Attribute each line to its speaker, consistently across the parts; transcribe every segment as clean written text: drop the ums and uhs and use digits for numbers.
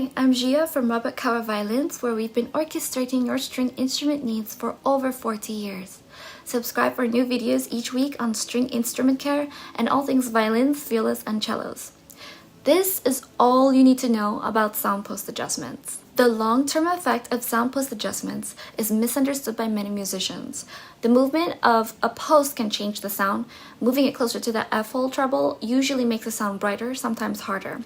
Speaker 1: Hi, I'm Gia from Cauer Violins, where we've been orchestrating your string instrument needs for over 40 years. Subscribe for new videos each week on string instrument care and all things violins, violas, and cellos. This is all you need to know about sound post adjustments. The long-term effect of sound post adjustments is misunderstood by many musicians. The movement of a post can change the sound. Moving it closer to the F-hole treble usually makes the sound brighter, sometimes harder.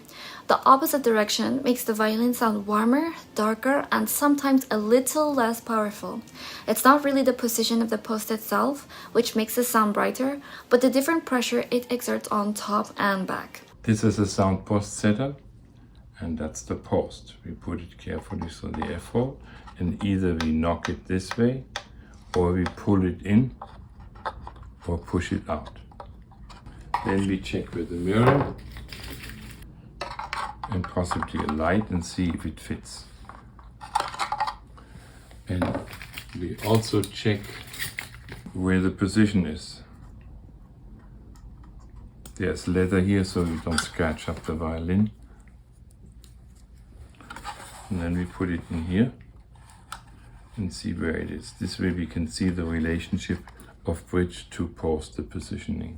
Speaker 1: The opposite direction makes the violin sound warmer, darker, and sometimes a little less powerful. It's not really the position of the post itself which makes the sound brighter, but the different pressure it exerts on top and back.
Speaker 2: This is a sound post setup, and that's the post. We put it carefully through the F-hole, and either we knock it this way, or we pull it in, or push it out. Then we check with the mirror, and possibly a light, and see if it fits. And we also check where the position is. There's leather here so we don't scratch up the violin. And then we put it in here and see where it is. This way we can see the relationship of bridge to post, the positioning.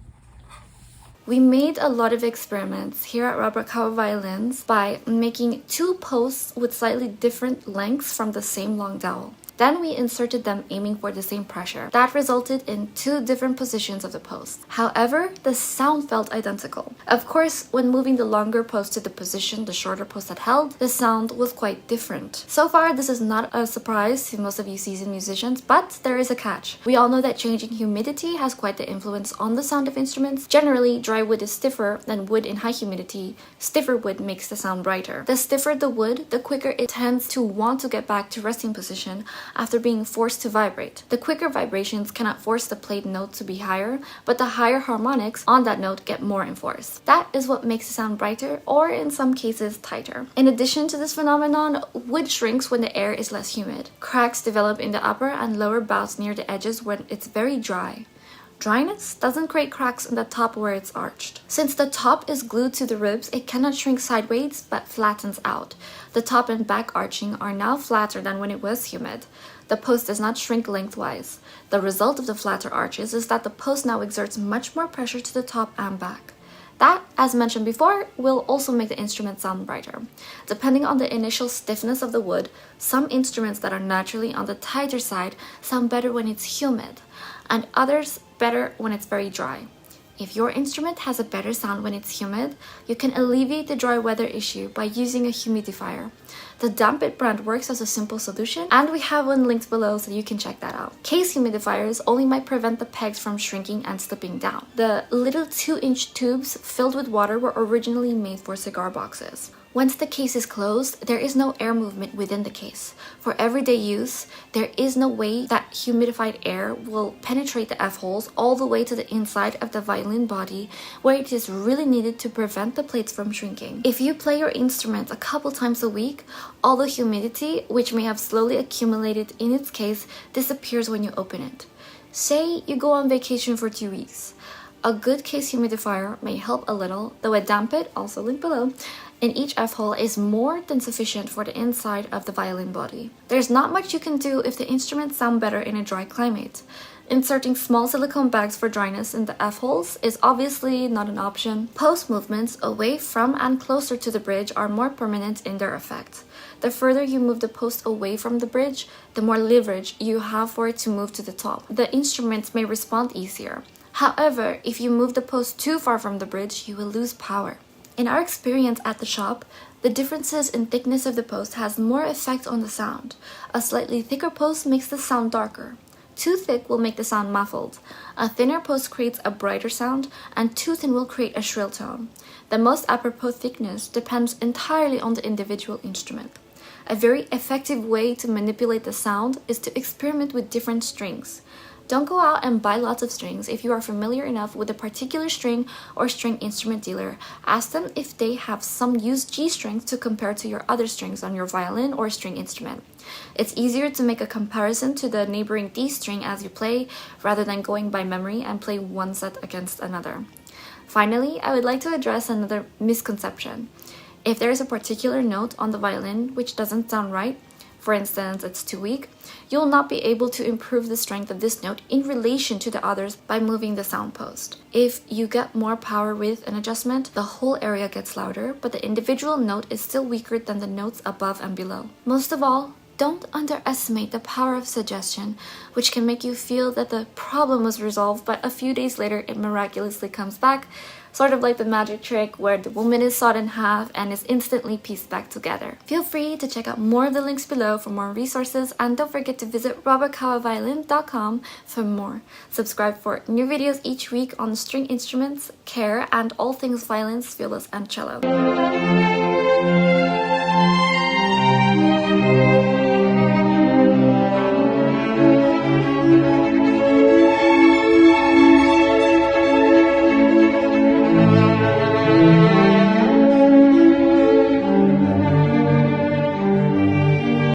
Speaker 1: We made a lot of experiments here at Cauer Violins by making two posts with slightly different lengths from the same long dowel. Then we inserted them aiming for the same pressure. That resulted in two different positions of the post. However, the sound felt identical. Of course, when moving the longer post to the position the shorter post had held, the sound was quite different. So far, this is not a surprise to most of you seasoned musicians, but there is a catch. We all know that changing humidity has quite the influence on the sound of instruments. Generally, dry wood is stiffer than wood in high humidity. Stiffer wood makes the sound brighter. The stiffer the wood, the quicker it tends to want to get back to resting position after being forced to vibrate. The quicker vibrations cannot force the played note to be higher, but the higher harmonics on that note get more enforced. That is what makes the sound brighter, or in some cases tighter. In addition to this phenomenon, wood shrinks when the air is less humid. Cracks develop in the upper and lower bouts near the edges when it's very dry. Dryness doesn't create cracks in the top where it's arched. Since the top is glued to the ribs, it cannot shrink sideways but flattens out. The top and back arching are now flatter than when it was humid. The post does not shrink lengthwise. The result of the flatter arches is that the post now exerts much more pressure to the top and back. That, as mentioned before, will also make the instrument sound brighter. Depending on the initial stiffness of the wood, some instruments that are naturally on the tighter side sound better when it's humid, and others better when it's very dry. If your instrument has a better sound when it's humid, you can alleviate the dry weather issue by using a humidifier. The Dampit brand works as a simple solution, and we have one linked below so you can check that out. Case humidifiers only might prevent the pegs from shrinking and slipping down. The little 2-inch tubes filled with water were originally made for cigar boxes. Once the case is closed, there is no air movement within the case. For everyday use, there is no way that humidified air will penetrate the F-holes all the way to the inside of the violin body, where it is really needed to prevent the plates from shrinking. If you play your instrument a couple times a week, all the humidity, which may have slowly accumulated in its case, disappears when you open it. Say you go on vacation for 2 weeks. A good case humidifier may help a little, though a Dampit, also linked below, in each F-hole is more than sufficient for the inside of the violin body. There's not much you can do if the instruments sound better in a dry climate. Inserting small silicone bags for dryness in the F-holes is obviously not an option. Post movements away from and closer to the bridge are more permanent in their effect. The further you move the post away from the bridge, the more leverage you have for it to move to the top. The instruments may respond easier. However, if you move the post too far from the bridge, you will lose power. In our experience at the shop, the differences in thickness of the post has more effect on the sound. A slightly thicker post makes the sound darker. Too thick will make the sound muffled. A thinner post creates a brighter sound, and too thin will create a shrill tone. The most apropos thickness depends entirely on the individual instrument. A very effective way to manipulate the sound is to experiment with different strings. Don't go out and buy lots of strings. If you are familiar enough with a particular string or string instrument dealer, ask them if they have some used G strings to compare to your other strings on your violin or string instrument. It's easier to make a comparison to the neighboring D string as you play, rather than going by memory and play one set against another. Finally, I would like to address another misconception. If there is a particular note on the violin which doesn't sound right, for instance, it's too weak, you'll not be able to improve the strength of this note in relation to the others by moving the sound post. If you get more power with an adjustment, the whole area gets louder, but the individual note is still weaker than the notes above and below. Most of all, don't underestimate the power of suggestion, which can make you feel that the problem was resolved, but a few days later it miraculously comes back, sort of like the magic trick where the woman is sawed in half and is instantly pieced back together. Feel free to check out more of the links below for more resources, and don't forget to visit robertcauerviolin.com for more. Subscribe for new videos each week on string instruments, care, and all things violins, violas, and cello.